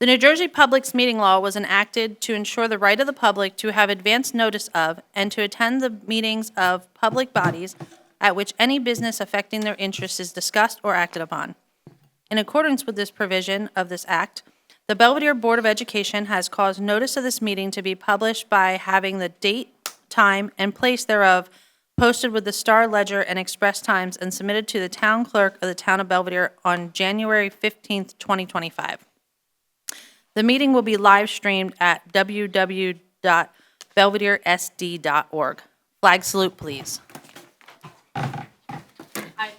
The New Jersey Public Meeting Law was enacted to ensure the right of the public to have advance notice of and to attend the meetings of public bodies at which any business affecting their interests is discussed or acted upon. In accordance with this provision of this act, the Belvidere Board of Education has caused notice of this meeting to be published by having the date, time, and place thereof posted with the Star Ledger and Express Times and submitted to the town clerk of the town of Belvidere on January 15th, 2025. The meeting will be live streamed at www.belvideresd.org. Flag salute, please. I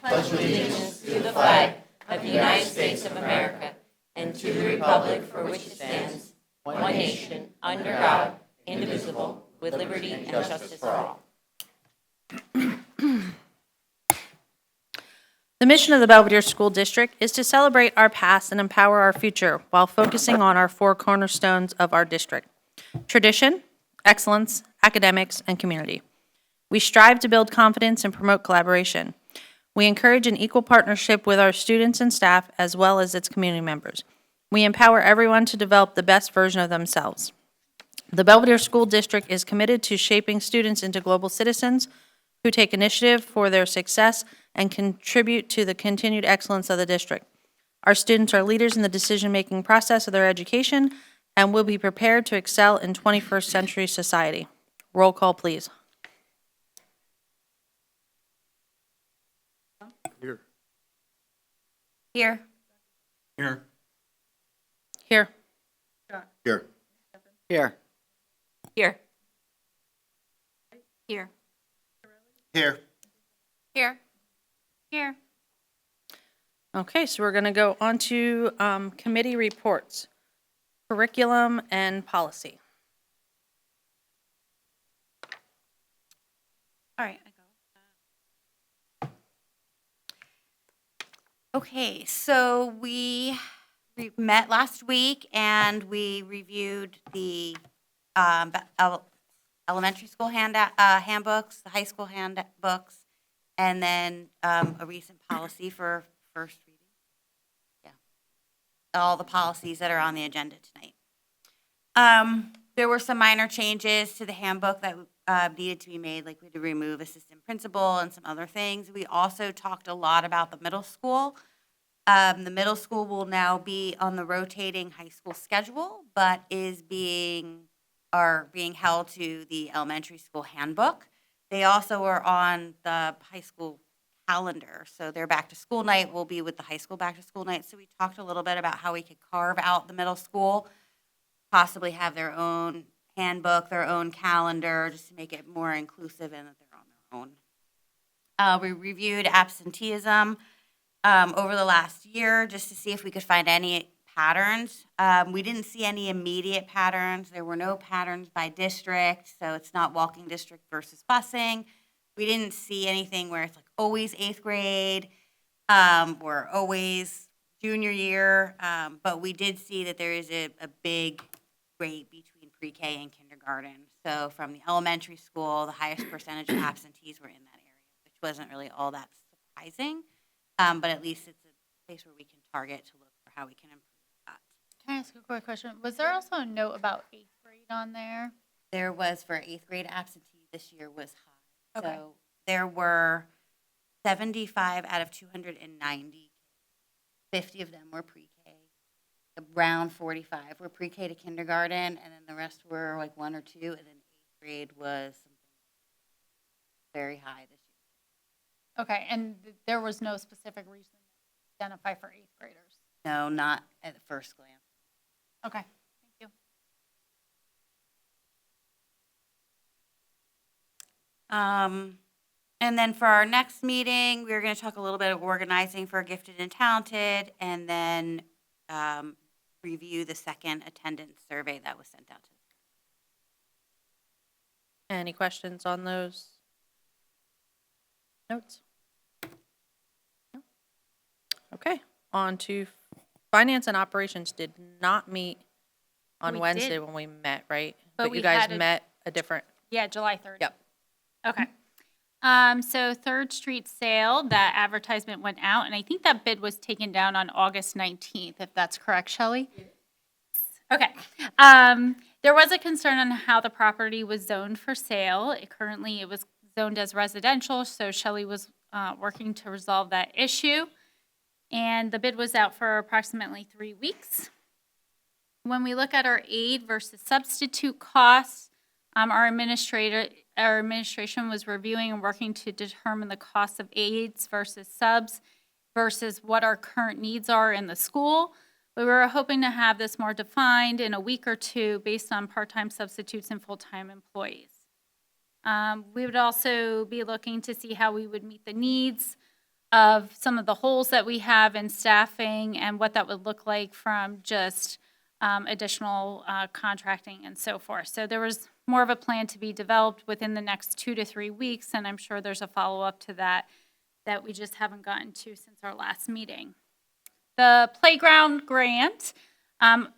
pledge allegiance to the flag of the United States of America and to the republic for which it stands, one nation, under God, indivisible, with liberty and justice for all. The mission of the Belvidere School District is to celebrate our past and empower our future while focusing on our four cornerstones of our district: tradition, excellence, academics, and community. We strive to build confidence and promote collaboration. We encourage an equal partnership with our students and staff as well as its community members. We empower everyone to develop the best version of themselves. The Belvidere School District is committed to shaping students into global citizens who take initiative for their success and contribute to the continued excellence of the district. Our students are leaders in the decision-making process of their education and will be prepared to excel in 21st century society. Roll call, please. Here. Here. Here. Here. Here. Here. Here. Here. Here. Here. Here. Okay, so we're going to go on to committee reports, curriculum and policy. All right, I go. Okay, so we met last week and we reviewed the elementary school handbooks, the high school handbooks, and then a recent policy for first reading. Yeah, all the policies that are on the agenda tonight. There were some minor changes to the handbook that needed to be made, like we had to remove assistant principal and some other things. We also talked a lot about the middle school. The middle school will now be on the rotating high school schedule, but is being held to the elementary school handbook. They also are on the high school calendar, so their back to school night will be with the high school back to school night. So we talked a little bit about how we could carve out the middle school, possibly have their own handbook, their own calendar, just to make it more inclusive and that they're on their own. We reviewed absenteeism over the last year just to see if we could find any patterns. We didn't see any immediate patterns. There were no patterns by district, so it's not walking district versus busing. We didn't see anything where it's like always 8th grade or always junior year, but we did see that there is a big grade between pre-K and kindergarten. So from the elementary school, the highest percentage of absentees were in that area, which wasn't really all that surprising, but at least it's a place where we can target to look for how we can improve that. Can I ask a quick question? Was there also a note about 8th grade on there? There was for 8th grade absentee this year was high. Okay. So there were 75 out of 290. 50 of them were pre-K. Around 45 were pre-K to kindergarten, and then the rest were like 1 or 2, and then 8th grade was something very high this year. Okay, and there was no specific reason to identify for 8th graders? No, not at first glance. Okay, thank you. And then for our next meeting, we're going to talk a little bit of organizing for gifted and talented, and then review the second attendance survey that was sent out to us. Any questions on those notes? No? Okay, on to finance and operations did not meet on We Wednesday did. when we met, right? But But we you guys had a- met a different, Yeah, July 3rd. yep. Okay. So 3rd Street sale, that advertisement went out, and I think that bid was taken down on August 19th, if that's correct, Shelley? Okay. There was a concern on how the property was zoned for sale. Currently, it was zoned as residential, so Shelley was working to resolve that issue. And the bid was out for approximately 3 weeks. When we look at our aid versus substitute costs, our administration was reviewing and working to determine the cost of aids versus subs versus what our current needs are in the school. We were hoping to have this more defined in a week or two based on part-time substitutes and full-time employees. We would also be looking to see how we would meet the needs of some of the holes that we have in staffing and what that would look like from just additional contracting and so forth. So there was more of a plan to be developed within the next 2 to 3 weeks, and I'm sure there's a follow-up to that we just haven't gotten to since our last meeting. The playground grant,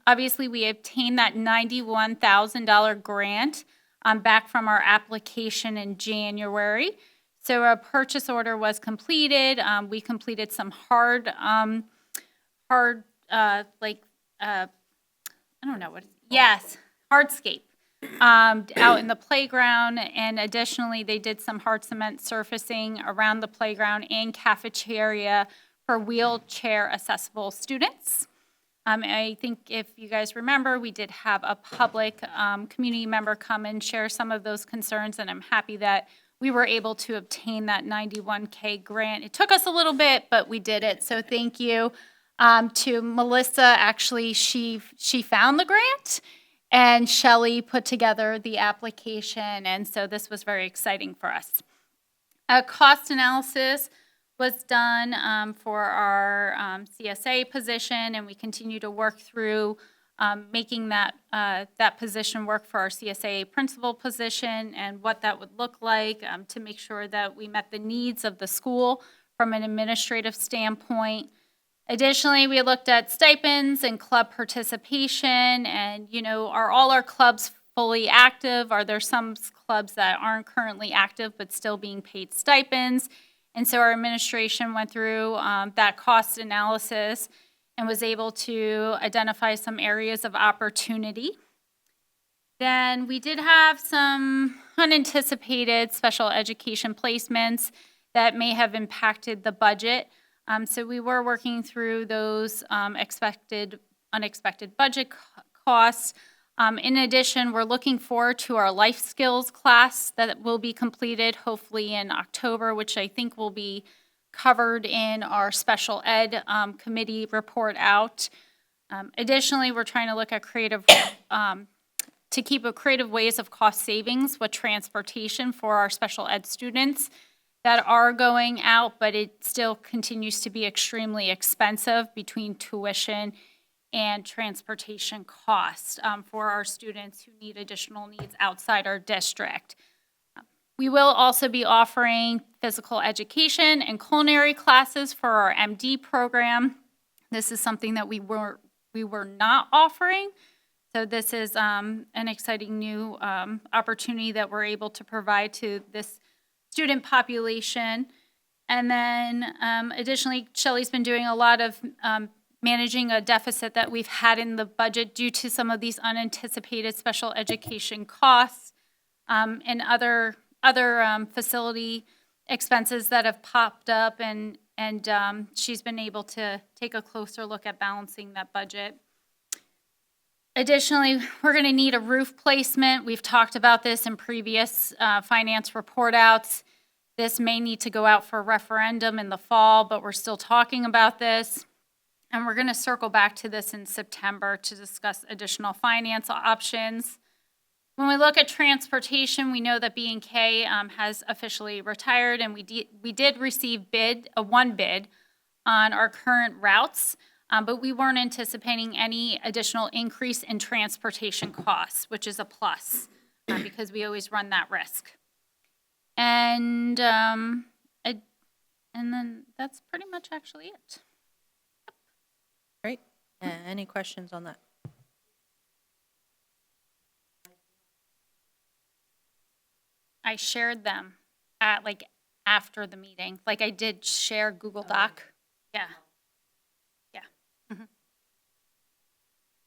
obviously we obtained that $91,000 grant back from our application in January. So a purchase order was completed. We completed some hardscape out in the playground, and additionally, they did some hard cement surfacing around the playground and cafeteria for wheelchair accessible students. I think if you guys remember, we did have a public community member come and share some of those concerns, and I'm happy that we were able to obtain that $91K grant. It took us a little bit, but we did it, so thank you to Melissa. Actually, she found the grant, and Shelley put together the application, and so this was very exciting for us. A cost analysis was done for our CSA position, and we continue to work through making that position work for our CSA principal position and what that would look like to make sure that we met the needs of the school from an administrative standpoint. Additionally, we looked at stipends and club participation, and, are all our clubs fully active? Are there some clubs that aren't currently active but still being paid stipends? And so our administration went through that cost analysis and was able to identify some areas of opportunity. Then we did have some unanticipated special education placements that may have impacted the budget. So we were working through those unexpected budget costs. In addition, we're looking forward to our life skills class that will be completed hopefully in October, which I think will be covered in our special ed committee report out. Additionally, we're trying to look at creative ways of cost savings with transportation for our special ed students that are going out, but it still continues to be extremely expensive between tuition and transportation costs for our students who need additional needs outside our district. We will also be offering physical education and culinary classes for our MD program. This is something that we were not offering, so this is an exciting new opportunity that we're able to provide to this student population. And then additionally, Shelley's been doing a lot of managing a deficit that we've had in the budget due to some of these unanticipated special education costs and other facility expenses that have popped up, and she's been able to take a closer look at balancing that budget. Additionally, we're going to need a roof placement. We've talked about this in previous finance report outs. This may need to go out for a referendum in the fall, but we're still talking about this. And we're going to circle back to this in September to discuss additional finance options. When we look at transportation, we know that B&K has officially retired, and we did receive one bid on our current routes, but we weren't anticipating any additional increase in transportation costs, which is a plus because we always run that risk. And then that's pretty much actually it. Great. Any questions on that? I shared them at after the meeting. I did share Google Doc. Yeah.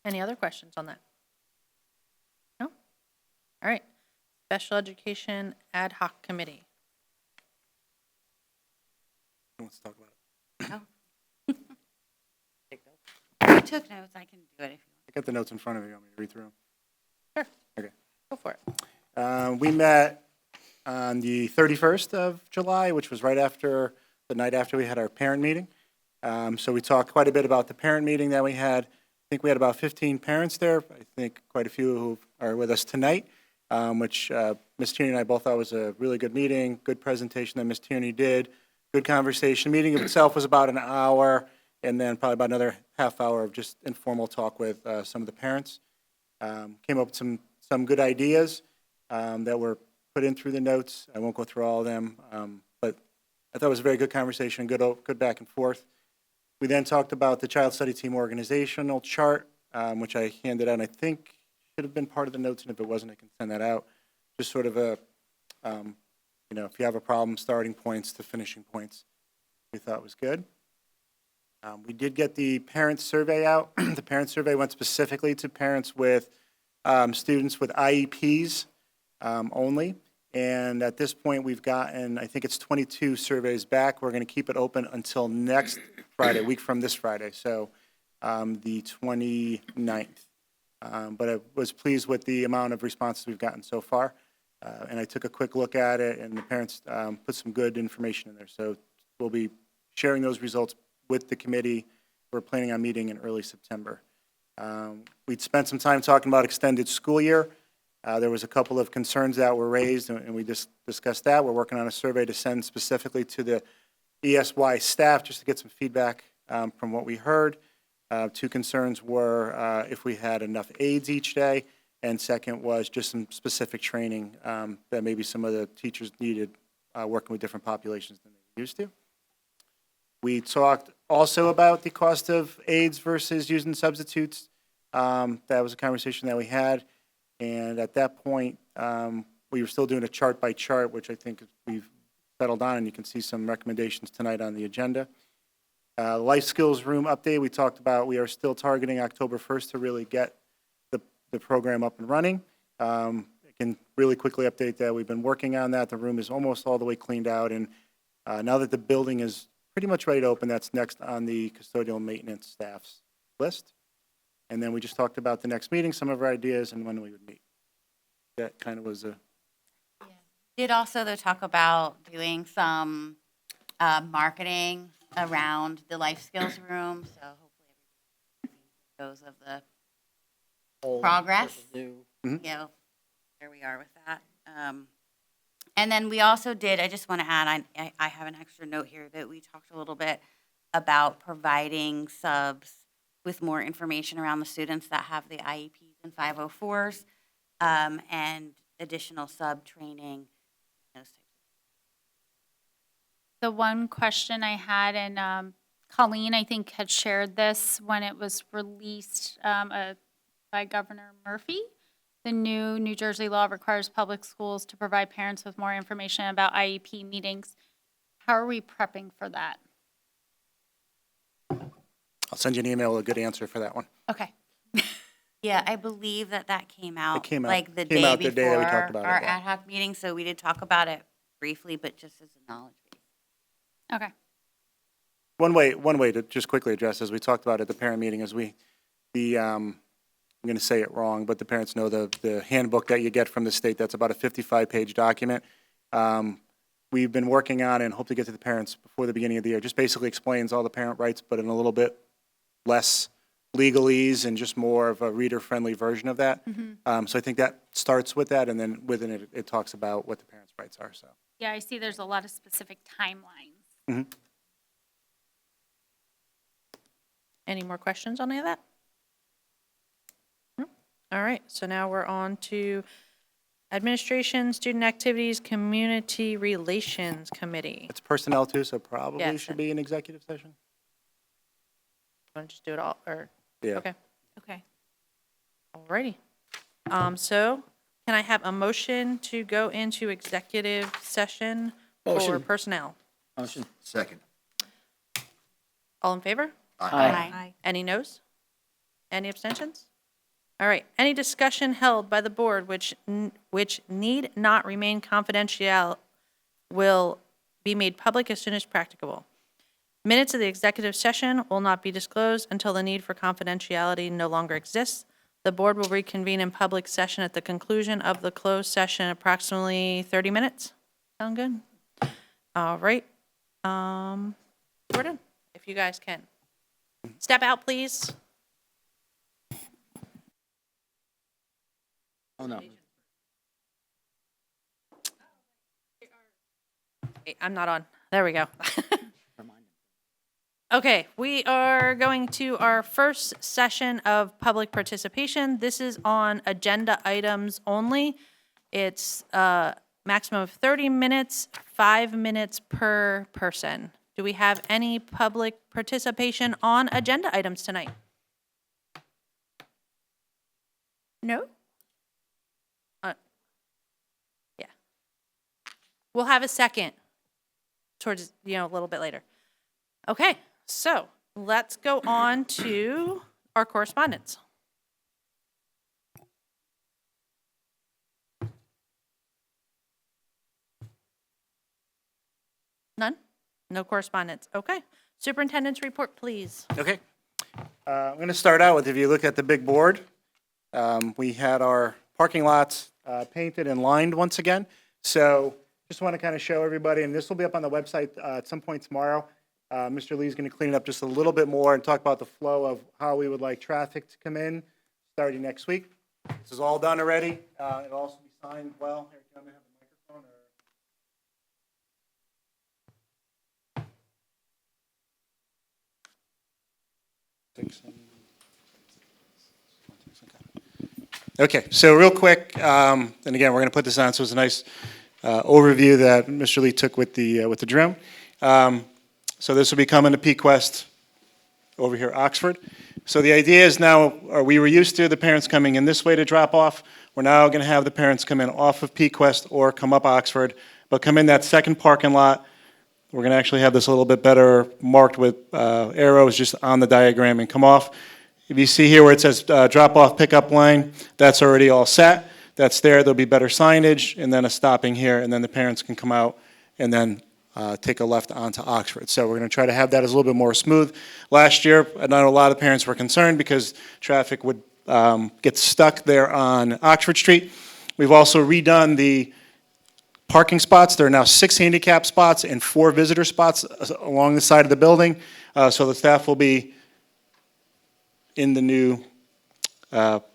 Any other questions on that? No? All right. Special Education Ad Hoc Committee. Who wants to talk about it? I took notes, I can do it if you I got the notes in front of me. You want me to read through them? Sure. Okay. Go for it. We met on the 31st of July, which was right after, the night after we had our parent meeting. So we talked quite a bit about the parent meeting that we had. I think we had about 15 parents there. I think quite a few who are with us tonight, which Ms. Tierney and I both thought was a really good meeting, good presentation that Ms. Tierney did, good conversation. Meeting itself was about an hour, and then probably about another half hour of just informal talk with some of the parents. Came up with some good ideas that were put in through the notes. I won't go through all of them, but I thought it was a very good conversation, good back and forth. We then talked about the Child Study Team organizational chart, which I handed out, and I think should have been part of the notes, and if it wasn't, I can send that out. Just sort of a, if you have a problem, starting points to finishing points, we thought was good. We did get the parent survey out. The parent survey went specifically to parents with students with IEPs only. And at this point, we've gotten, I think it's 22 surveys back. We're going to keep it open until next Friday, week from this Friday, so the 29th. But I was pleased with the amount of responses we've gotten so far. And I took a quick look at it, and the parents put some good information in there. So we'll be sharing those results with the committee. We're planning on meeting in early September. We'd spent some time talking about extended school year. There was a couple of concerns that were raised, and we just discussed that. We're working on a survey to send specifically to the ESY staff just to get some feedback from what we heard. Two concerns were if we had enough aides each day, and second was just some specific training that maybe some of the teachers needed working with different populations than they used to. We talked also about the cost of aides versus using substitutes. That was a conversation that we had. And at that point, we were still doing a chart by chart, which I think we've settled on, and you can see some recommendations tonight on the agenda. Life skills room update, we talked about, we are still targeting October 1st to really get the program up and running. I can really quickly update that. We've been working on that. The room is almost all the way cleaned out, and now that the building is pretty much ready to open, that's next on the custodial maintenance staff's list. And then we just talked about the next meeting, some of our ideas, and when we would meet. That kind of was a... Did also, though, talk about doing some marketing around the life skills room, so hopefully everybody knows of the progress, where we are with that. And then we also did, I just want to add, I have an extra note here that we talked a little bit about providing subs with more information around the students that have the IEPs and 504s, and additional sub training. Those types The one question I had, and Colleen, I think, had shared this when it was released by Governor Murphy. The new New Jersey law requires public schools to provide parents with more information about IEP meetings. How are we prepping for that? I'll send you an email with a good answer for that one. Okay. Yeah, I believe that came out, came out- like the came day out the day that before we talked about it, our yeah. ad hoc meeting, so we did talk about it briefly, but just as a knowledge base. Okay. One way to just quickly address, as we talked about at the parent meeting, is I'm going to say it wrong, but the parents know the handbook that you get from the state, that's about a 55-page document. We've been working on and hope to get to the parents before the beginning of the year. Just basically explains all the parent rights, but in a little bit less legalese and just more of a reader-friendly version of that. So I think that starts with that, and then within it, it talks about what the parents' rights are. So. Yeah, I see there's a lot of specific timelines. Mm-hmm. Any more questions on any of that? No? All right, so now we're on to Administration, Student Activities, Community Relations Committee. It's personnel too, so probably Yes. should be an executive session. Want to just do it all, or? Yeah. Okay. Okay. All righty. So can I have a motion to go into executive session for Motion. personnel? Motion. Second. All in favor? Aye. Any noes? Any abstentions? All right, any discussion held by the board which need not remain confidential will be made public as soon as practicable. Minutes of the executive session will not be disclosed until the need for confidentiality no longer exists. The board will reconvene in public session at the conclusion of the closed session, approximately 30 minutes. Sound good? All right. Jordan, if you guys can. Step out, please. Oh, no. Wait, I'm not on. There we go. Okay, we are going to our first session of public participation. This is on agenda items only. It's a maximum of 30 minutes, 5 minutes per person. Do we have any public participation on agenda items tonight? No? Yeah. We'll have a second towards, a little bit later. Okay, so let's go on to our correspondence. None? No correspondence. Okay. Superintendent's report, please. Okay. I'm going to start out with, if you look at the big board, we had our parking lots painted and lined once again. So just want to kind of show everybody, and this will be up on the website at some point tomorrow. Mr. Lee's going to clean it up just a little bit more and talk about the flow of how we would like traffic to come in starting next week. This is all done already. It'll also be signed well. Here, can I have the microphone? Okay, so real quick, and again, we're going to put this on, so it's a nice overview that Mr. Lee took with the drone. So this will be coming to Peak West over here, Oxford. So the idea is now, we were used to the parents coming in this way to drop off. We're now going to have the parents come in off of Peak West or come up Oxford, but come in that second parking lot. We're going to actually have this a little bit better marked with arrows just on the diagram and come off. If you see here where it says drop-off pickup line, that's already all set. That's there. There'll be better signage and then a stopping here, and then the parents can come out and then take a left onto Oxford. So we're going to try to have that as a little bit more smooth. Last year, I know a lot of parents were concerned because traffic would get stuck there on Oxford Street. We've also redone the parking spots. There are now 6 handicap spots and 4 visitor spots along the side of the building. So the staff will be in the new,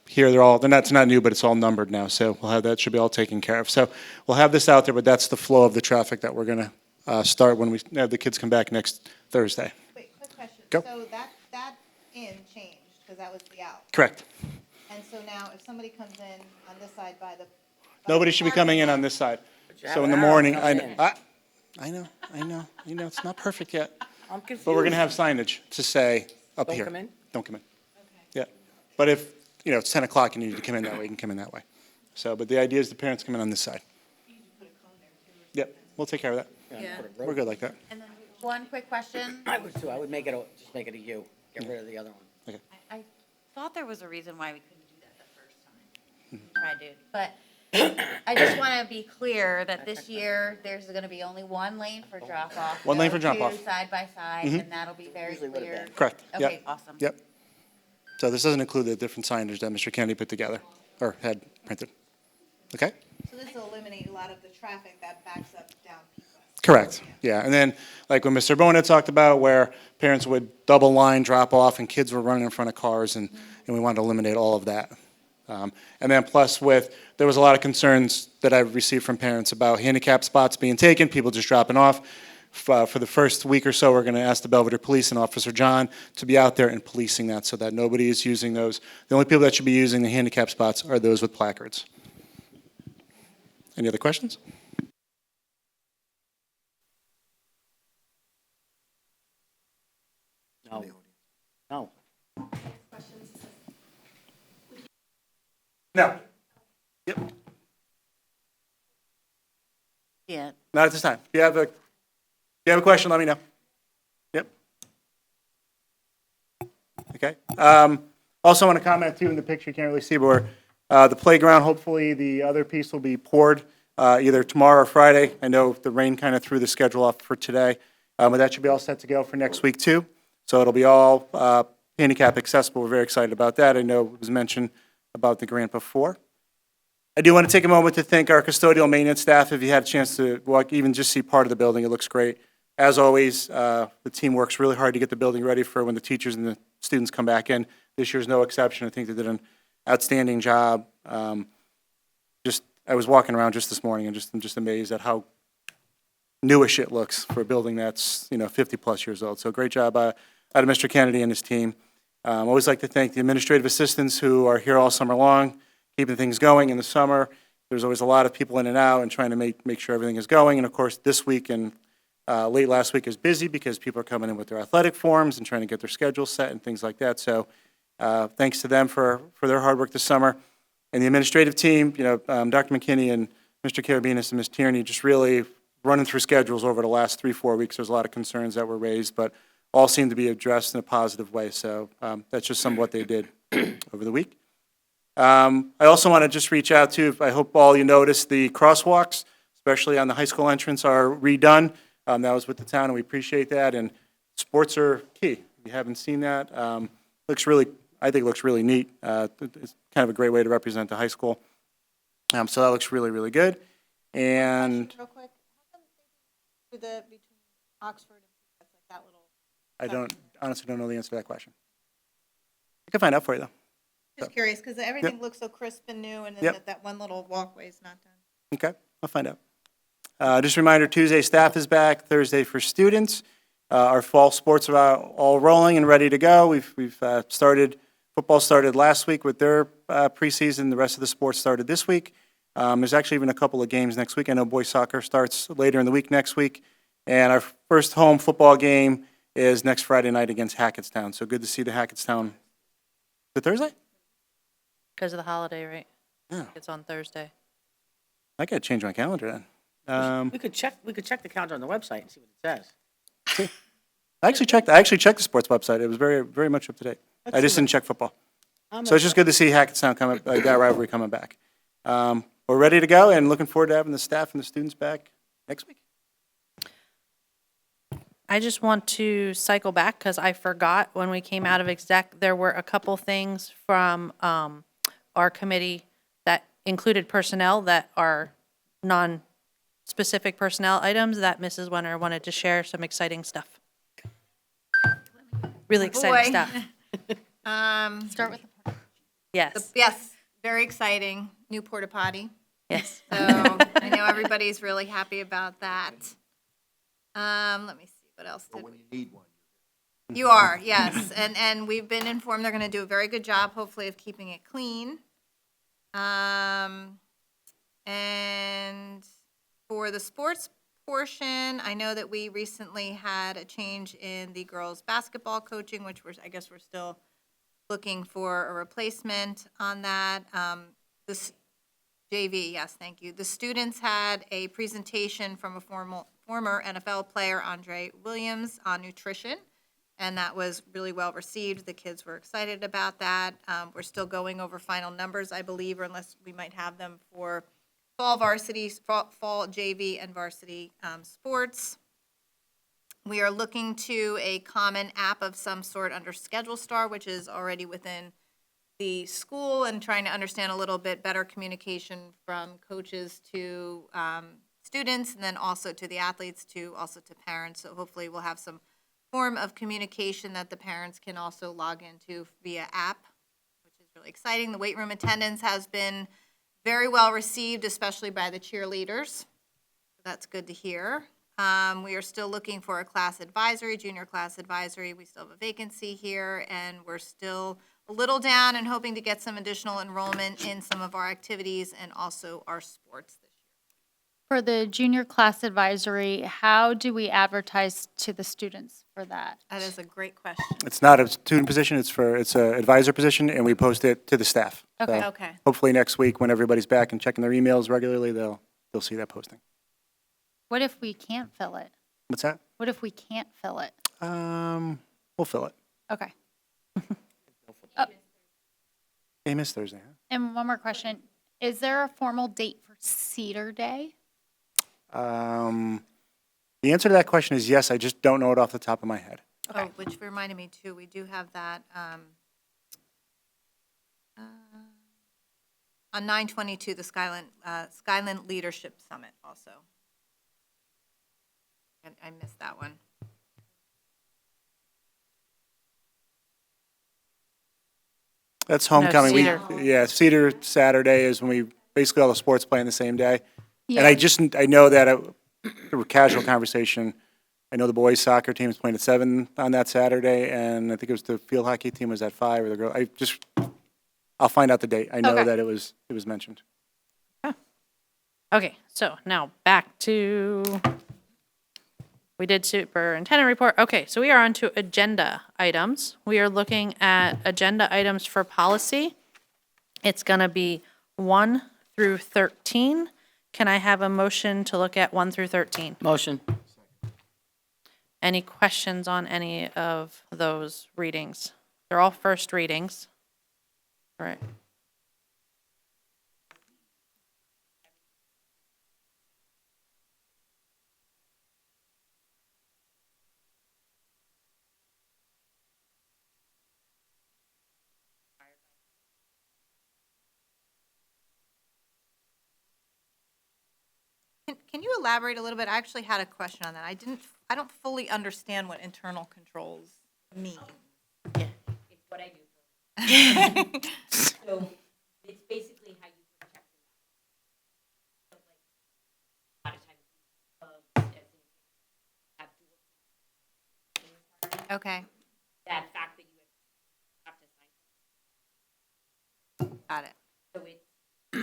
here it's not new, but it's all numbered now. So we'll have that, should be all taken care of. So we'll have this out there, but that's the flow of the traffic that we're going to start when we have the kids come back next Thursday. Wait, quick question. Go. So that in changed, because that was the out. Correct. And so now if somebody comes in on this side by the. Nobody should be coming in on this side. So in the morning, I know, it's not perfect yet. I'm confused. But we're going to have signage to say up Don't here. come in? Don't come in. Yeah. But if, it's 10 o'clock and you need to come in that way, you can come in that way. So, but the idea is the parents come in on this side. Yep, we'll take care of that. Yeah. We're good like that. And then one quick question. I would too. I would just make it a U. Get rid of the other one. I thought there was a reason why we couldn't do that the first time. Tried to, but I just want to be clear that this year, there's going to be only one lane for drop-off. One lane for no drop-off. two side by side, and that'll be very Usually would've clear. been. Correct. Okay, Yep. awesome. Yep. So this doesn't include the different signage that Mr. Kennedy put together, or had printed. Okay? So this will eliminate a lot of the traffic that backs up down Peak West. Correct, yeah. And then, like when Mr. Bowen had talked about, where parents would double line drop off and kids were running in front of cars, and we wanted to eliminate all of that. And then plus there was a lot of concerns that I've received from parents about handicap spots being taken, people just dropping off. For the first week or so, we're going to ask the Belvidere Police and Officer John to be out there and policing that so that nobody is using those. The only people that should be using the handicap spots are those with placards. Any other questions? No. No. No. Yep. Yeah. Not at this time. If you have a question, let me know. Yep. Okay. Also want to comment too, in the picture you can't really see, but the playground, hopefully the other piece will be poured either tomorrow or Friday. I know the rain kind of threw the schedule off for today, but that should be all set to go for next week too. So it'll be all handicap accessible. We're very excited about that. I know it was mentioned about the grant before. I do want to take a moment to thank our custodial maintenance staff. If you had a chance to walk, even just see part of the building, it looks great. As always, the team works really hard to get the building ready for when the teachers and the students come back in. This year's no exception. I think they did an outstanding job. I was walking around just this morning and I'm just amazed at how newish it looks for a building that's 50-plus years old. So great job out of Mr. Kennedy and his team. I always like to thank the administrative assistants who are here all summer long, keeping things going in the summer. There's always a lot of people in and out and trying to make sure everything is going. And of course, this week and late last week is busy because people are coming in with their athletic forms and trying to get their schedules set and things like that. So thanks to them for their hard work this summer. And the administrative team, Dr. McKinney and Mr. Carabinas and Ms. Tierney just really running through schedules over the last 3-4 weeks. There's a lot of concerns that were raised, but all seem to be addressed in a positive way. So that's just some of what they did over the week. I also want to just reach out to, I hope all you noticed the crosswalks, especially on the high school entrance, are redone. That was with the town, and we appreciate that. And sports are key. If you haven't seen that, I think it looks really neat. It's kind of a great way to represent the high school. So that looks really, really good. And Real quick, how come they do between Oxford and that's like that little? I honestly don't know the answer to that question. I can find out for you, though. Just curious, because everything looks so crisp and new, and then Yep. that one little walkway is not done. Okay, I'll find out. Just a reminder, Tuesday staff is back, Thursday for students. Our fall sports are all rolling and ready to go. We've started, football started last week with their preseason. The rest of the sports started this week. There's actually even a couple of games next week. I know boys soccer starts later in the week next week. And our first home football game is next Friday night against Hackettstown. So good to see the Hackettstown. Is it Thursday? Because of the holiday, right? Yeah. It's on Thursday. I gotta change my calendar then. We could check the calendar on the website and see what it says. I actually checked the sports website. It was very, very much up to date. I just didn't check football. So it's just good to see Hackettstown coming, that rivalry coming back. We're ready to go and looking forward to having the staff and the students back next week. I just want to cycle back because I forgot when we came out of exec, there were a couple things from our committee that included personnel that are non-specific personnel items that Mrs. Wenner wanted to share some exciting stuff. Really exciting stuff. Start with Yes, Yes, very exciting, new porta potty. yes. So I know everybody's really happy about that. Let me see, what else did we? When you need one. You are, yes, and we've been informed they're gonna do a very good job, hopefully, of keeping it clean. And for the sports portion, I know that we recently had a change in the girls' basketball coaching, which I guess we're still looking for a replacement on that. This JV, yes, thank you. The students had a presentation from a former NFL player, Andre Williams, on nutrition, and that was really well received. The kids were excited about that. We're still going over final numbers, I believe, or unless we might have them for fall varsity, fall JV, and varsity sports. We are looking to a common app of some sort under Schedule Star, which is already within the school, and trying to understand a little bit better communication from coaches to students, and then also to the athletes, also to parents. So hopefully we'll have some form of communication that the parents can also log into via app, which is really exciting. The weight room attendance has been very well received, especially by the cheerleaders. That's good to hear. We are still looking for a class advisory, junior class advisory. We still have a vacancy here, and we're still a little down and hoping to get some additional enrollment in some of our activities and also our sports this year. For the junior class advisory, how do we advertise to the students for that? That is a great question. It's not a student position, it's an advisor position, and we post it to the staff. Okay. So Okay. hopefully next week, when everybody's back and checking their emails regularly, they'll see that posting. What if we can't fill it? What's that? What if we can't fill it? We'll fill it. Okay. Game is Thursday, huh? And one more question. Is there a formal date for Cedar Day? The answer to that question is yes, I just don't know it off the top of my head. Oh, which reminded me too, we do have that, on 9/22, the Skyland Leadership Summit also. And I missed that one. That's homecoming. Cedar. Yeah, Cedar Saturday is when we, basically all the sports play on the same day. And Yeah. I know that through a casual conversation, I know the boys soccer team is playing at 7 on that Saturday, and I think it was the field hockey team was at 5, or the girl, I'll find out the date. I know Okay. that it was mentioned. Okay, so now back to, we did superintendent report. Okay, so we are on to agenda items. We are looking at agenda items for policy. It's going to be 1 through 13. Can I have a motion to look at 1 through 13? Motion. Any questions on any of those readings? They're all first readings. All right. Can you elaborate a little bit? I actually had a question on that. I don't fully understand what internal controls mean. It's what I do. So it's basically how you protect the so like a lot of times as in have dual Okay, that fact that you have to sign. got it. So it's so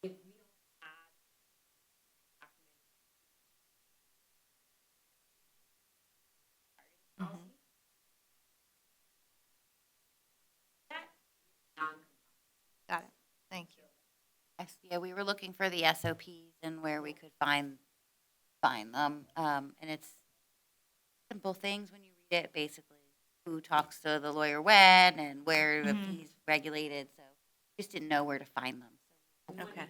if we don't add document Got it. Thank you. Yes, yeah, we were looking for the SOPs and where we could find them. And it's simple things when you read it, basically. Who talks to the lawyer when and where the fees regulated, so just didn't know where to find them. Okay.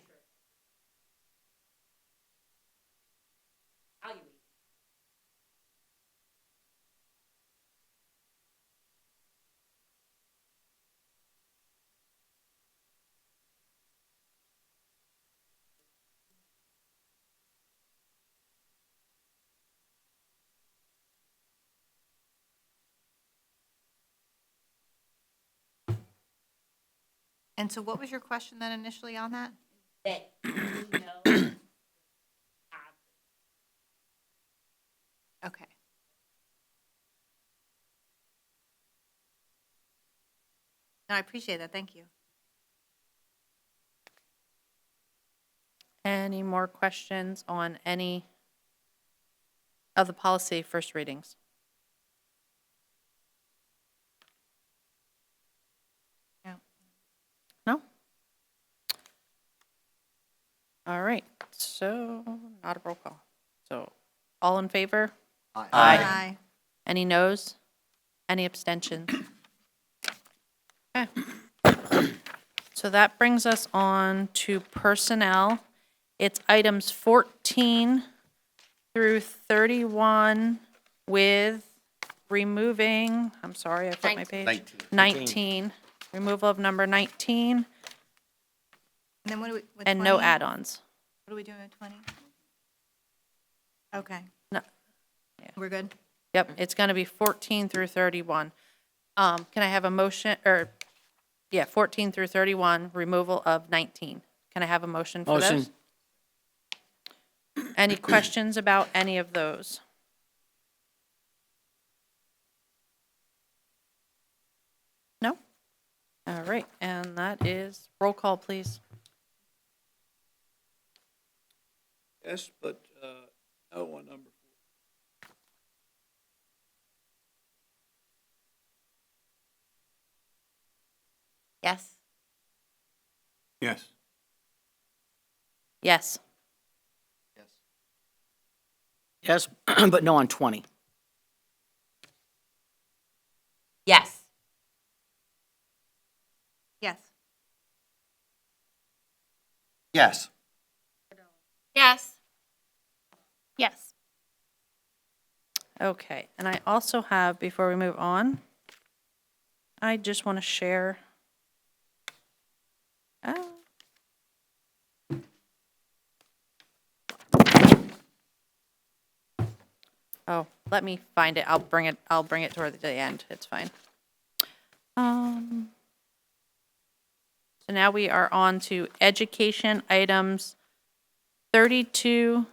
And so what was your question then initially on that? that you know Okay. No, I appreciate that. Thank you. Any more questions on any of the policy first readings? No? All right, so not a roll call. So all in favor? Aye. Any noes? Any abstentions? Okay. So that brings us on to personnel. It's items 14 through 31 with removing, I'm sorry, I flipped my page. 19. Removal of number 19 And then what do we, with and no 20? add-ons. What are we doing with 20? Okay. No. Yeah. We're good? Yep, it's going to be 14 through 31. Can I have a motion, or, yeah, 14 through 31, removal of 19. Can I have a motion for those? Motion. Any questions about any of those? No? All right, and that is, roll call, please. Yes, but no on number 4. Yes? Yes. Yes. Yes, but no on 20. Yes. Yes. Yes. Okay, and I also have, before we move on, I just want to share. Oh. Oh, let me find it. I'll bring it toward the end. It's fine. So now we are on to education items 32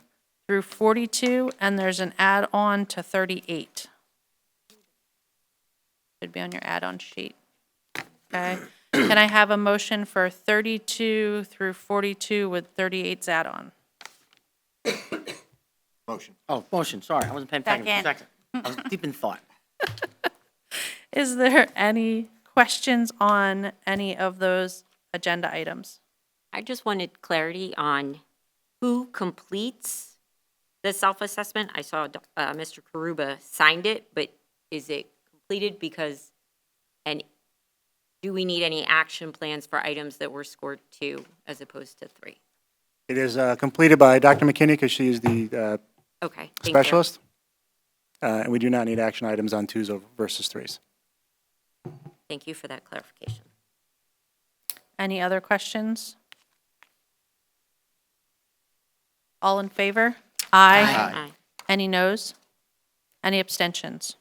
through 42, and there's an add-on to 38. Should be on your add-on sheet. Okay. Can I have a motion for 32 through 42 with 38's add-on? Motion. Oh, motion, sorry, I wasn't paying attention. Second. I was deep in thought. Is there any questions on any of those agenda items? I just wanted clarity on who completes the self-assessment. I saw Mr. Karuba signed it, but is it completed because, and do we need any action plans for items that were scored 2 as opposed to 3? It is completed by Dr. McKinney because she is the Okay, thank you. specialist. And we do not need action items on 2s versus 3s. Thank you for that clarification. Any other questions? All in favor? Aye. Aye. Any noes? Any abstentions?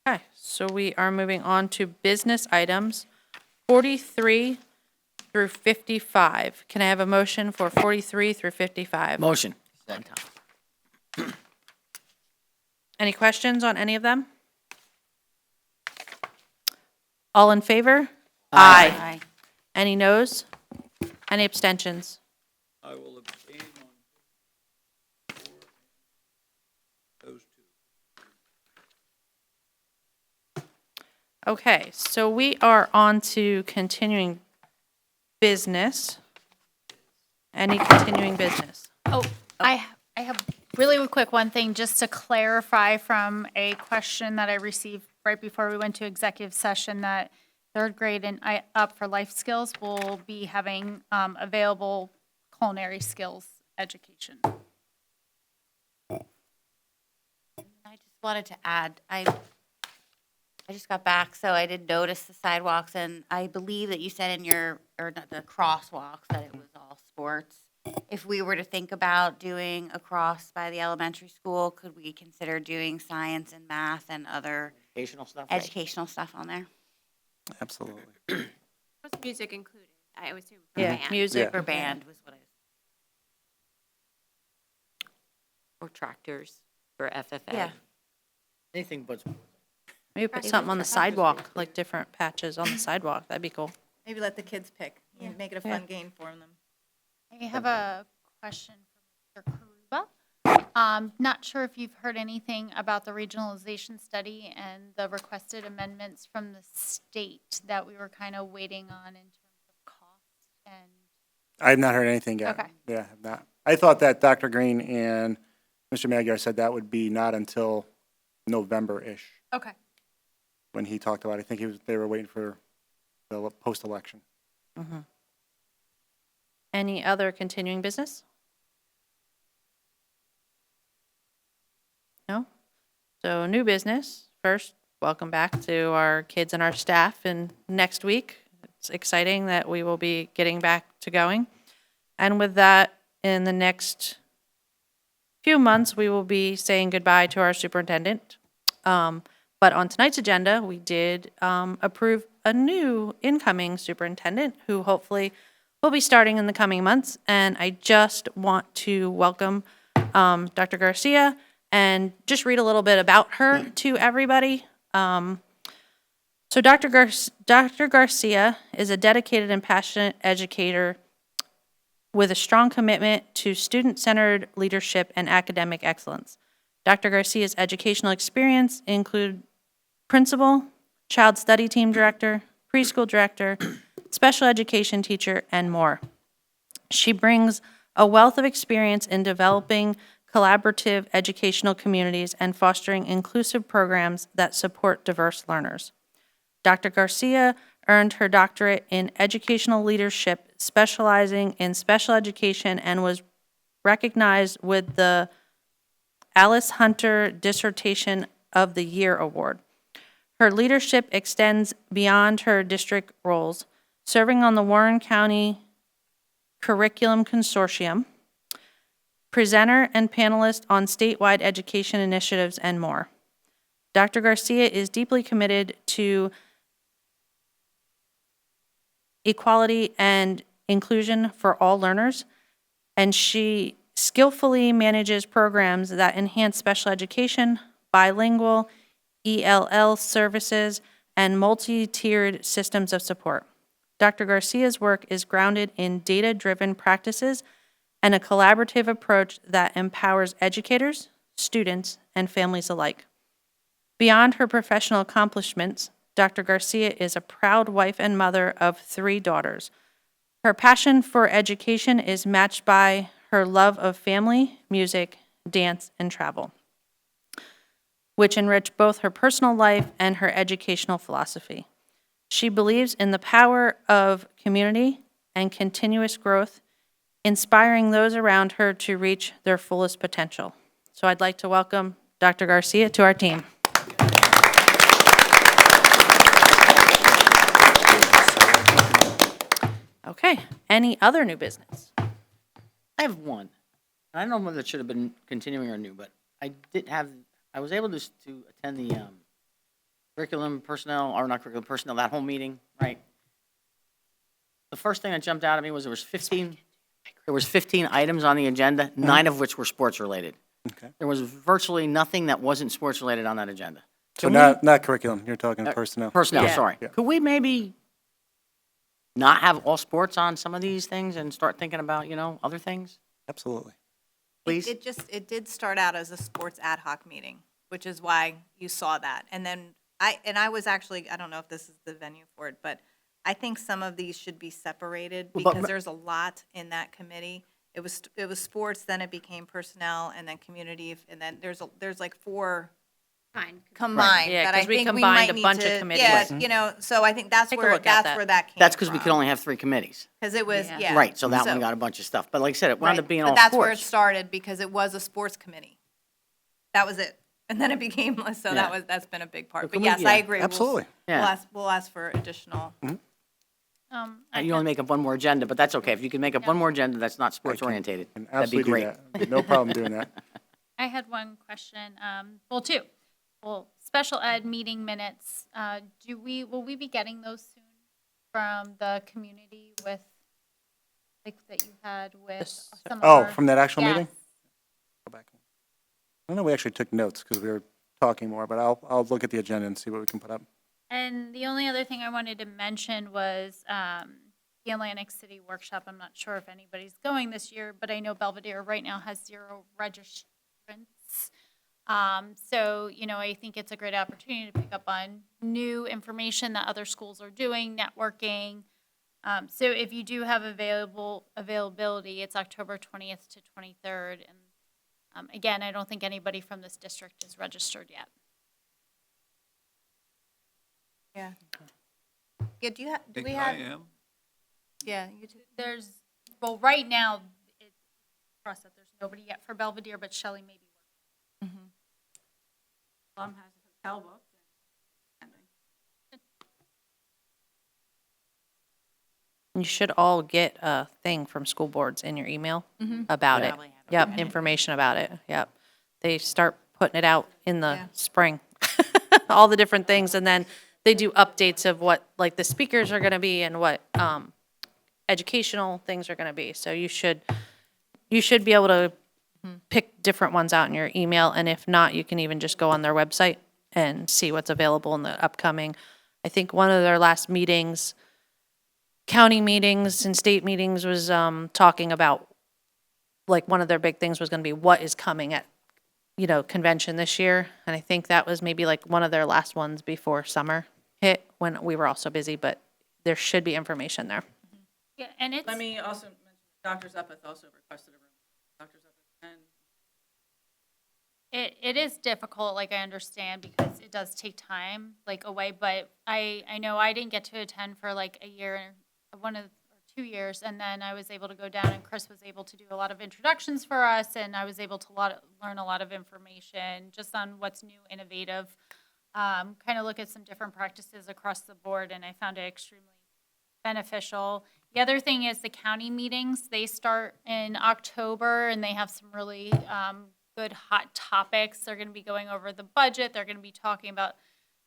Okay, so we are moving on to business items 43 through 55. Can I have a motion for 43 through 55? Motion. Any questions on any of them? All in favor? Aye. Any noes? Any abstentions? I will abstain on 4 and those 2. Okay, so we are on to continuing business. Any continuing business? Oh, I have really quick one thing just to clarify from a question that I received right before we went to executive session that 3rd grade and up for life skills will be having available culinary skills education. I just wanted to add, I just got back, so I did notice the sidewalks, and I believe that you said in your, or not, the crosswalks, that it was all sports. If we were to think about doing a cross by the elementary school, could we consider doing science and math and other Educational stuff? educational stuff on there? Absolutely. Was music included? I would assume for Yeah, band. music. For band was what I was. Or tractors for FFA. Yeah. Anything but sports. Maybe put something on the sidewalk, like different patches on the sidewalk. That'd be cool. Maybe let the kids pick, and make it a fun game for them. I have a question for Mr. Karuba. Not sure if you've heard anything about the regionalization study and the requested amendments from the state that we were kind of waiting on in terms of cost and. I have not heard anything yet. Okay. Yeah, I have not. I thought that Dr. Green and Mr. Magyar said that would be not until November-ish Okay. when he talked about it. I think they were waiting for the post-election. Any other continuing business? No? So new business. First, welcome back to our kids and our staff and next week. It's exciting that we will be getting back to going. And with that, in the next few months, we will be saying goodbye to our superintendent. But on tonight's agenda, we did approve a new incoming superintendent who hopefully will be starting in the coming months. And I just want to welcome Dr. Garcia and just read a little bit about her to everybody. So Dr. Garcia is a dedicated and passionate educator with a strong commitment to student-centered leadership and academic excellence. Dr. Garcia's educational experience include principal, child study team director, preschool director, special education teacher, and more. She brings a wealth of experience in developing collaborative educational communities and fostering inclusive programs that support diverse learners. Dr. Garcia earned her doctorate in educational leadership specializing in special education and was recognized with the Alice Hunter Dissertation of the Year Award. Her leadership extends beyond her district roles, serving on the Warren County Curriculum Consortium, presenter and panelist on statewide education initiatives, and more. Dr. Garcia is deeply committed to equality and inclusion for all learners, and she skillfully manages programs that enhance special education, bilingual, ELL services, and multi-tiered systems of support. Dr. Garcia's work is grounded in data-driven practices and a collaborative approach that empowers educators, students, and families alike. Beyond her professional accomplishments, Dr. Garcia is a proud wife and mother of 3 daughters. Her passion for education is matched by her love of family, music, dance, and travel, which enrich both her personal life and her educational philosophy. She believes in the power of community and continuous growth, inspiring those around her to reach their fullest potential. So I'd like to welcome Dr. Garcia to our team. Okay, any other new business? I have one. I don't know whether it should have been continuing or new, but I was able to attend the curriculum personnel, or not curriculum personnel, that whole meeting, right? The first thing that jumped out at me was there was 15 items on the agenda, 9 of which were sports related. Okay. There was virtually nothing that wasn't sports related on that agenda. So Can we- not curriculum, you're talking personnel. Personnel, Yeah. sorry. Yeah. Could we maybe not have all sports on some of these things and start thinking about, other things? Absolutely. Please? It did start out as a sports ad hoc meeting, which is why you saw that. And then I was actually, I don't know if this is the venue for it, but I think some of these should be separated Well, but- because there's a lot in that committee. It was sports, then it became personnel, and then community, and then there's like 4 Fine. combined Yeah, that 'cause I we think we combined might a need bunch of to- committees. Yeah, so I think that's Take a where, look at that's that. where that came from. That's because we could only have 3 committees. Because it was, Yeah. yeah. Right, so that one So- got a bunch of stuff. But like I said, it wound up Right, being but all that's where it sports. started because it was a sports committee. That was it. And then it became, so Yeah. that's been a big part. So But can we- yes, yeah. I agree. Absolutely. Yeah. We'll ask for additional. You only make up one more agenda, but that's okay. If you can make up one more agenda that's not sports orientated, And that'd be absolutely do great. that. No problem doing that. I had one question, well, 2. Well, special ed meeting minutes, will we be getting those soon from the community with, like, that you had with some of our? Oh, from that actual meeting? Yes. Go back. I don't know, we actually took notes because we were talking more, but I'll look at the agenda and see what we can put up. And the only other thing I wanted to mention was the Atlantic City workshop. I'm not sure if anybody's going this year, but I know Belvidere right now has 0 registrants. So, I think it's a great opportunity to pick up on new information that other schools are doing, networking. So if you do have availability, it's October 20th to 23rd. And again, I don't think anybody from this district is registered yet. Yeah. Yeah, do I we think I have, am. yeah, you do. Right now, it's across that there's nobody yet for Belvidere, but Shelley may be working. Plum has a hotel booked. You should all get a thing from school boards in your email about it. Probably have it. Yep, information about it, yep. They start putting it out in the Yeah. spring, all the different things, and then they do updates of what, like, the speakers are gonna be and what, educational things are gonna be. So you should be able to pick different ones out in your email, and if not, you can even just go on their website and see what's available in the upcoming. I think one of their last meetings, county meetings and state meetings, was talking about, like, one of their big things was going to be what is coming at, convention this year. And I think that was maybe like one of their last ones before summer hit, when we were all so busy, but there should be information there. Yeah, and it's. Let me also mention, Dr. Zuppeth also requested a room. Dr. Zuppeth and It is difficult, like I understand, because it does take time, like away, but I know I didn't get to attend for like a year, 1 or 2 years. And then I was able to go down, and Chris was able to do a lot of introductions for us, and I was able to learn a lot of information just on what's new, innovative, kind of look at some different practices across the board, and I found it extremely beneficial. The other thing is the county meetings. They start in October, and they have some really good hot topics. They're going to be going over the budget. They're going to be talking about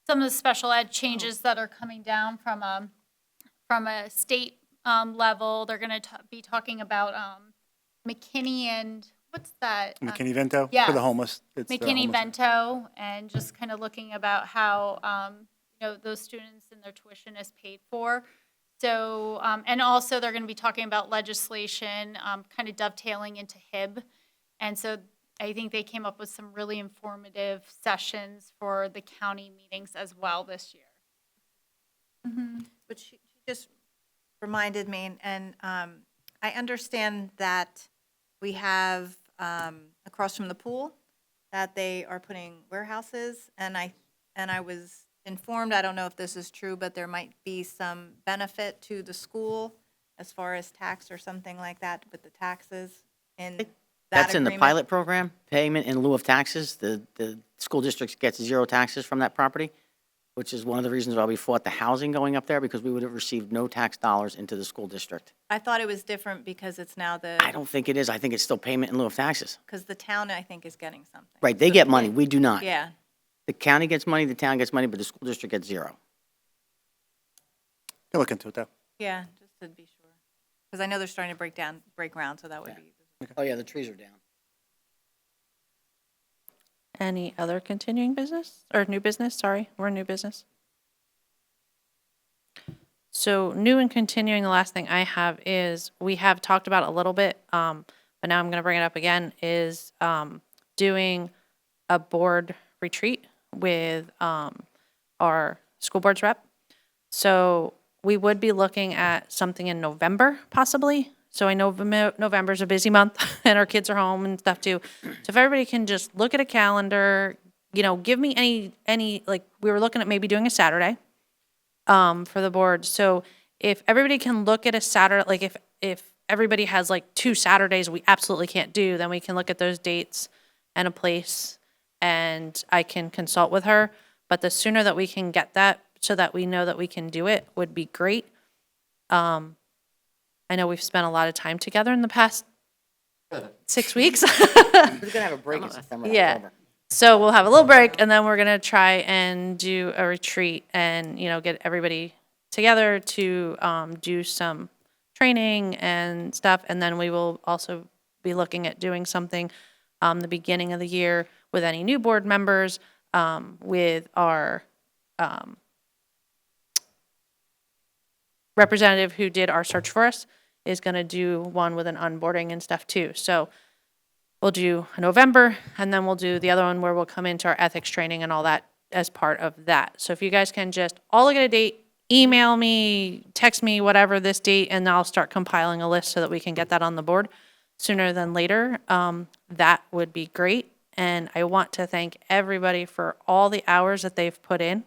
some of the special ed changes that are coming down from a state level. They're going to be talking about McKinney and what's that? McKinney-Vento for yes. the homeless. It's the homeless. McKinney-Vento, and just kind of looking about how those students and their tuition is paid for. So, and also they're going to be talking about legislation, kind of dovetailing into HIB. And so I think they came up with some really informative sessions for the county meetings as well this year. But she just reminded me, and I understand that we have across from the pool that they are putting warehouses, and I was informed, I don't know if this is true, but there might be some benefit to the school as far as tax or something like that with the taxes in that That's in the agreement. pilot program, payment in lieu of taxes. The school district gets 0 taxes from that property, which is one of the reasons why we fought the housing going up there, because we would have received no tax dollars into the school district. I thought it was different because it's now I don't think it is. I think it's still payment in lieu of taxes. because the town, I think, is getting something. Right, they get money, we do not. Yeah. The county gets money, the town gets money, but the school district gets 0. Can look into it, though. Yeah, just to be sure. Because I know they're starting to break ground, so that would be. Oh, yeah, the trees are down. Any other continuing business, or new business? Sorry, we're new business. So new and continuing, the last thing I have is, we have talked about a little bit, but now I'm going to bring it up again, is doing a board retreat with our school board's rep. So we would be looking at something in November, possibly. So I know November's a busy month, and our kids are home and stuff too. So if everybody can just look at a calendar, give me any, like, we were looking at maybe doing a Saturday for the board. So if everybody can look at a Saturday, like if everybody has like 2 Saturdays we absolutely can't do, then we can look at those dates and a place, and I can consult with her. But the sooner that we can get that, so that we know that we can do it, would be great. I know we've spent a lot of time together in the past 6 weeks. We're going to have a break in September, Yeah. October. So we'll have a little break, and then we're gonna try and do a retreat and, get everybody together to do some training and stuff. And then we will also be looking at doing something the beginning of the year with any new board members, with our representative who did our search for us is gonna do one with an onboarding and stuff too. So we'll do November, and then we'll do the other one where we'll come into our ethics training and all that as part of that. So if you guys can just all look at a date, email me, text me, whatever, this date, and I'll start compiling a list so that we can get that on the board sooner than later. That would be great. And I want to thank everybody for all the hours that they've put in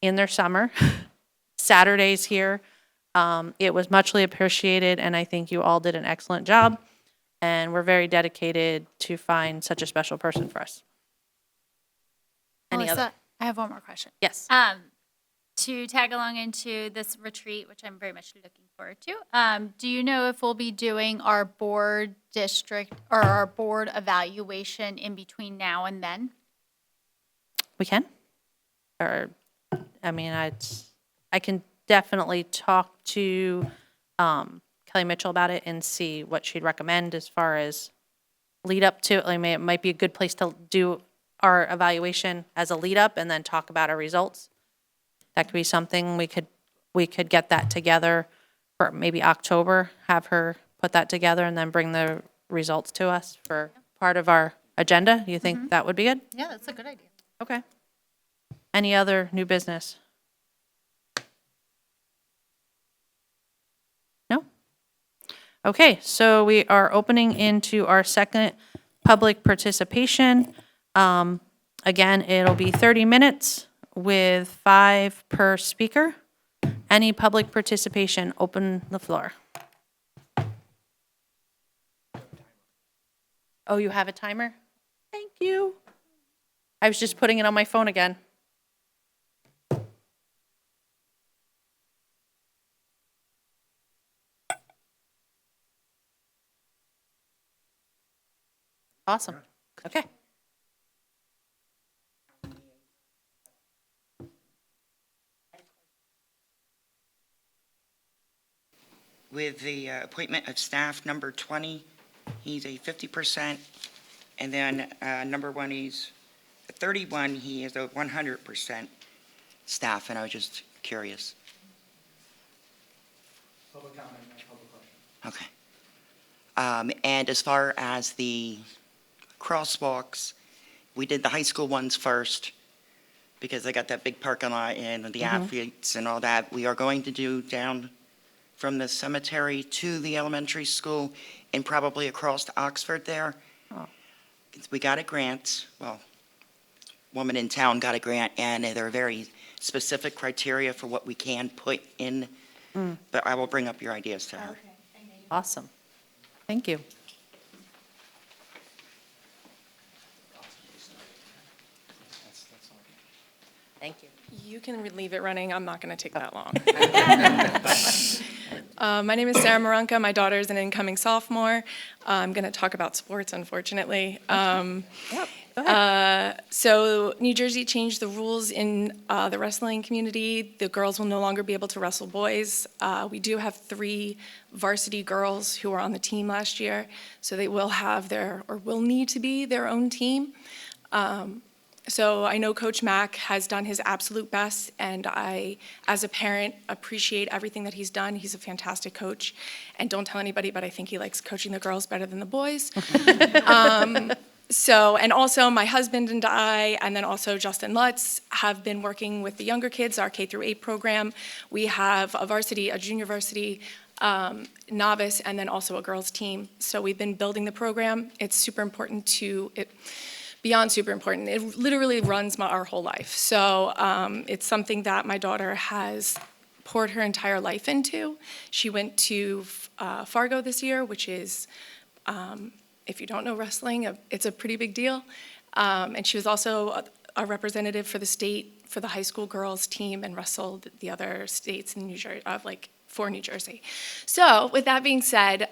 their summer, Saturdays here. It was muchly appreciated, and I think you all did an excellent job. And we're very dedicated to find such a special person for us. Any Melissa, other? I have one more question. Yes. To tag along into this retreat, which I'm very much looking forward to, do you know if we'll be doing our board district or our board evaluation in between now and then? We can. Or, I mean, I can definitely talk to Kelly Mitchell about it and see what she'd recommend as far as lead up to it. It might be a good place to do our evaluation as a lead up and then talk about our results. That could be something we could get that together for maybe October, have her put that together and then bring the results to us for part of our agenda. You think that would be good? Yeah, that's a good idea. Okay. Any other new business? No? Okay, so we are opening into our second public participation. Again, it'll be 30 minutes with 5 per speaker. Any public participation? Open the floor. Oh, you have a timer? Thank you. I was just putting it on my phone again. Awesome. Okay. With the appointment of staff number 20, he's a 50%, and then number 1, he's 31, he is a 100% staff, and I was just curious. Public comment, public question. Okay. And as far as the crosswalks, we did the high school ones first, because they got that big parking lot and the athletes and all that. We are going to do down from the cemetery to the elementary school and probably across to Oxford there. Oh. We got a grant, well, woman in town got a grant, and there are very specific criteria for what we can put in, but I will bring up your ideas to her. Awesome. Thank you. Thank you. You can leave it running. I'm not going to take that long. My name is Sarah Maronka. My daughter is an incoming sophomore. I'm going to talk about sports, unfortunately. So New Jersey changed the rules in the wrestling community. The girls will no longer be able to wrestle boys. We do have 3 varsity girls who were on the team last year, so they will have will need to be their own team. So I know Coach Mack has done his absolute best, and I, as a parent, appreciate everything that he's done. He's a fantastic coach, and don't tell anybody, but I think he likes coaching the girls better than the boys. And also my husband and I, and then also Justin Lutz, have been working with the younger kids, our K-8 program. We have a junior varsity, novice, and then also a girls team. So we've been building the program. It's super important beyond super important. It literally runs our whole life. So it's something that my daughter has poured her entire life into. She went to Fargo this year, which is, if you don't know wrestling, it's a pretty big deal. And she was also a representative for the state for the high school girls team and wrestled the other states in New Jersey, for New Jersey. So with that being said,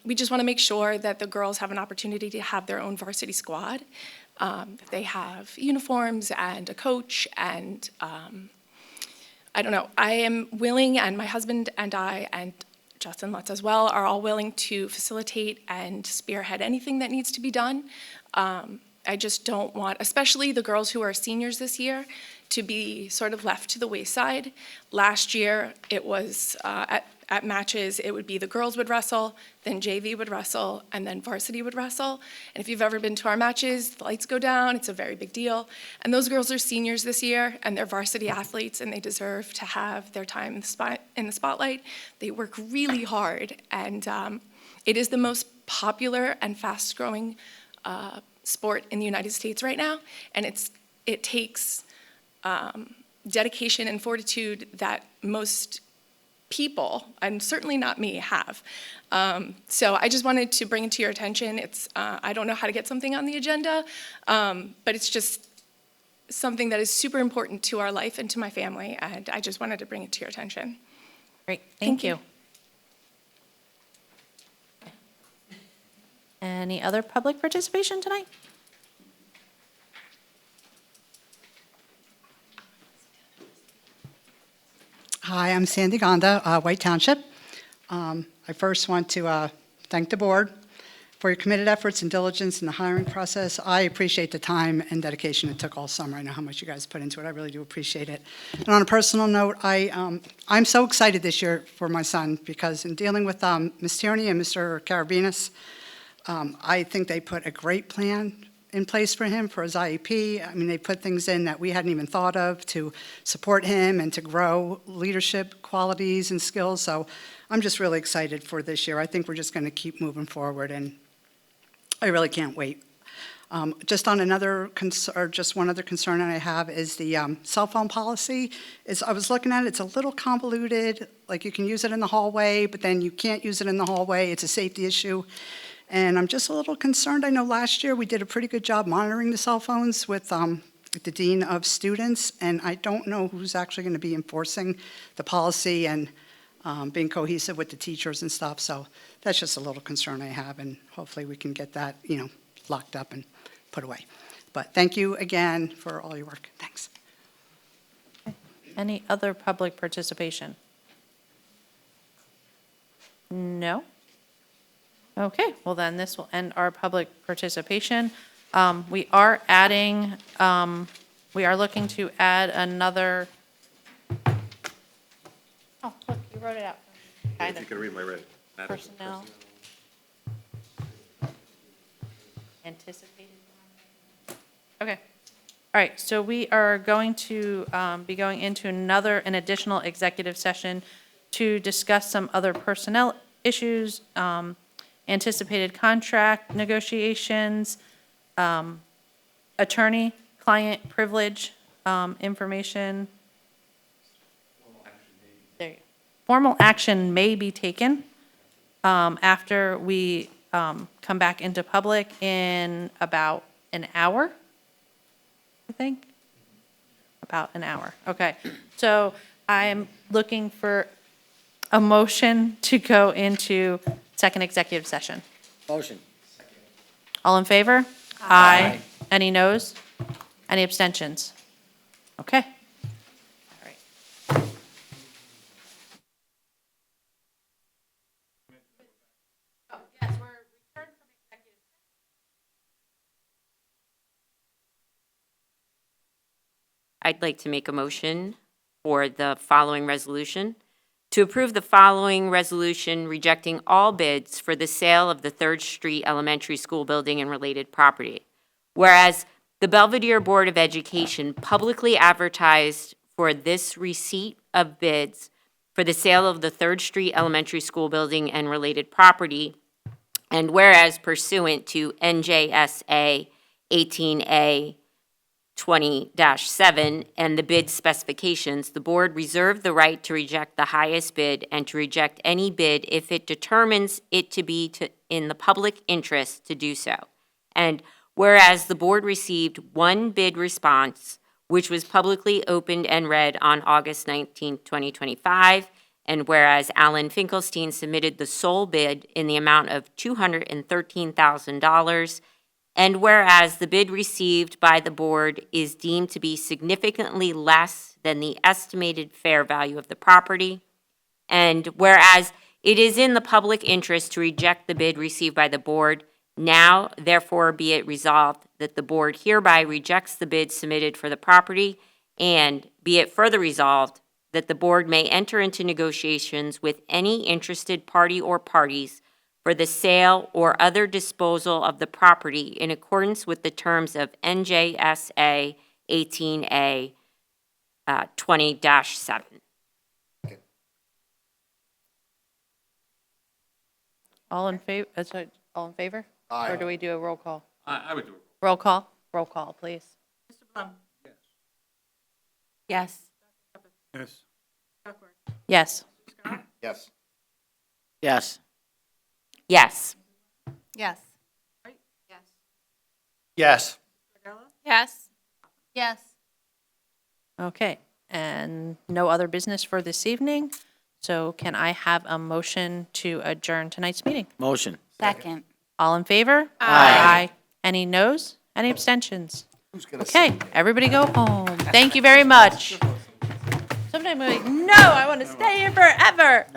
we just want to make sure that the girls have an opportunity to have their own varsity squad. They have uniforms and a coach, and I don't know, I am willing, and my husband and I, and Justin Lutz as well, are all willing to facilitate and spearhead anything that needs to be done. I just don't want, especially the girls who are seniors this year, to be sort of left to the wayside. Last year, it was at matches, it would be the girls would wrestle, then JV would wrestle, and then varsity would wrestle. And if you've ever been to our matches, the lights go down, it's a very big deal. And those girls are seniors this year, and they're varsity athletes, and they deserve to have their time in the spotlight. They work really hard, and it is the most popular and fast-growing sport in the United States right now, and it takes dedication and fortitude that most people, and certainly not me, have. So I just wanted to bring it to your attention. I don't know how to get something on the agenda, but it's just something that is super important to our life and to my family, and I just wanted to bring it to your attention. Great, thank you. Any other public participation tonight? Hi, I'm Sandy Gonda, White Township. I first want to thank the board for your committed efforts and diligence in the hiring process. I appreciate the time and dedication it took all summer. I know how much you guys put into it. I really do appreciate it. And on a personal note, I'm so excited this year for my son because in dealing with Ms. Tierney and Mr. Carabinas, I think they put a great plan in place for him for his IEP. I mean, they put things in that we hadn't even thought of to support him and to grow leadership qualities and skills. So I'm just really excited for this year. I think we're just going to keep moving forward, and I really can't wait. Just on another or just one other concern I have is the cell phone policy. I was looking at it, it's a little convoluted, like you can use it in the hallway, but then you can't use it in the hallway, it's a safety issue. And I'm just a little concerned. I know last year we did a pretty good job monitoring the cell phones with the dean of students, and I don't know who's actually going to be enforcing the policy and being cohesive with the teachers and stuff. So that's just a little concern I have, and hopefully we can get that, locked up and put away. But thank you again for all your work. Thanks. Any other public participation? No? Okay, well then this will end our public participation. We are looking to add another, oh, look, you wrote it out. If you could read my red. Personnel. Anticipated. Okay. All right, so we are going to be going into an additional executive session to discuss some other personnel issues, anticipated contract negotiations, attorney-client privilege information. There you go. Formal action may be taken after we come back into public in about an hour, I think. About an hour. Okay. So I am looking for a motion to go into second executive session. Motion. All in favor? Aye. Any noes? Any abstentions? Okay. All right. Oh, yes, we're returned from executive. I'd like to make a motion for the following resolution. To approve the following resolution rejecting all bids for the sale of the 3rd Street Elementary School building and related property. Whereas the Belvidere Board of Education publicly advertised for this receipt of bids for the sale of the 3rd Street Elementary School building and related property, and whereas pursuant to NJSA 18A 20-7 and the bid specifications, the board reserved the right to reject the highest bid and to reject any bid if it determines it to be in the public interest to do so. And whereas the board received one bid response, which was publicly opened and read on August 19, 2025, and whereas Alan Finkelstein submitted the sole bid in the amount of $213,000, and whereas the bid received by the board is deemed to be significantly less than the estimated fair value of the property, and whereas it is in the public interest to reject the bid received by the board, now therefore be it resolved that the board hereby rejects the bid submitted for the property, and be it further resolved that the board may enter into negotiations with any interested party or parties for the sale or other disposal of the property in accordance with the terms of NJSA 18A 20-7. All in favor? All in favor? Aye. Or do we do a roll call? I would do it. Roll call? Roll call, please. Mr. Blum? Yes. Yes. Duckworth? Yes. Scott? Yes. Yes. Yes. Yes. Right? Yes. Yes. Gardella? Yes. Yes. Okay, and no other business for this evening. So can I have a motion to adjourn tonight's meeting? Motion. Second. All in favor? Aye. Any noes? Any abstentions? Okay, everybody go home. Thank you very much. Sometimes I'm like, no, I want to stay here forever.